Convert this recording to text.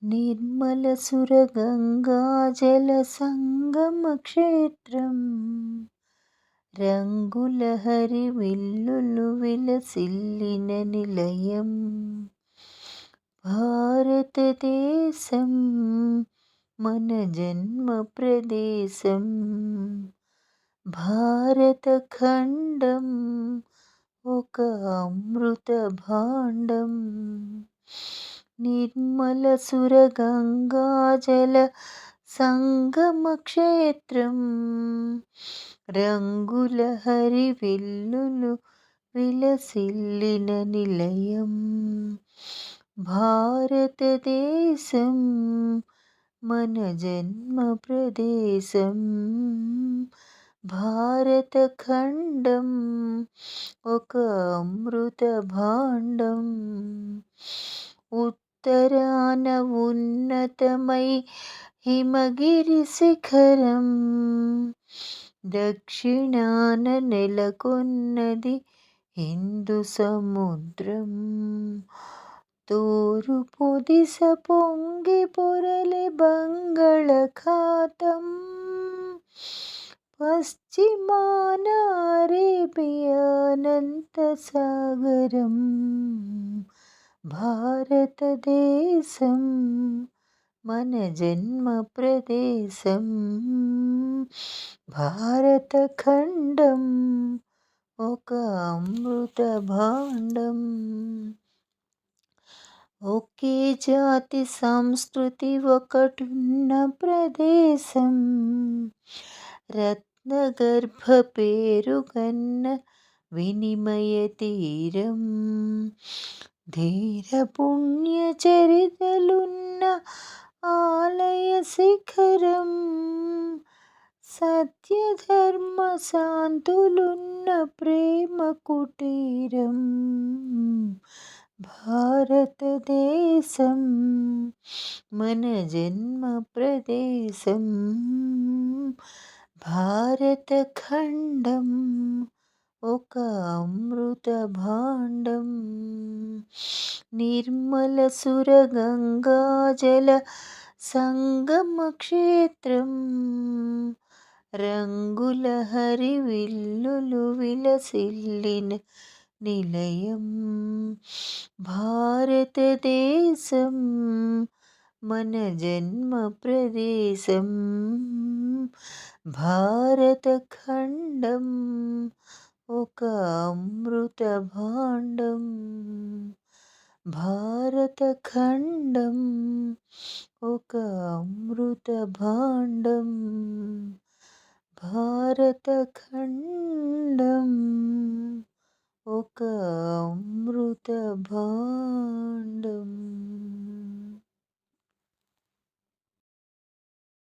నిర్మలసురగంగాజలసంగమక్షేత్రం రంగుల హరివిల్లులు విలసిల్లిన నిలయం భారతదేశం మన జన్మ ప్రదేశం భారతఖండం ఒక అమృత భాండం నిర్మలసురగంగాజల సంగమక్షేత్రం రంగుల హరివిల్లులు విలసిల్లిన నిలయం భారతదేశం మన జన్మ ప్రదేశం భారతఖండం ఒక అమృత భాండం ఉత్తరాన ఉన్నతమై హిమగిరి శిఖరం దక్షిణాన నెలకొన్నది హిందూ సముద్రం తూర్పు దిశ పొంగి పొరలే బంగాళాఖాతం పశ్చిమాన అరేబియానంత సాగరం భారతదేశం మన జన్మ ప్రదేశం భారతఖండం ఒక అమృత భాండం ఒకే జాతి సంస్కృతి ఒకటున్న ప్రదేశం రత్నగర్భ పేరుగన్న వినిమయ తీరం ధీర పుణ్య చరితలున్న ఆలయ శిఖరం సత్యధర్మ శాంతులున్న ప్రేమ కుటీరం భారతదేశం మన జన్మ ప్రదేశం భారతఖండం ఒక అమృత భాండం నిర్మలసురగంగాజల సంగమక్షేత్రం రంగుల హరివిల్లులు విలసిల్లిన నిలయం భారతదేశం మన జన్మ ప్రదేశం భారతఖండం ఒక అమృత భాండం భారతఖండం ఒక అమృత భాండం భారతఖండం ఒక అమృత భాండం.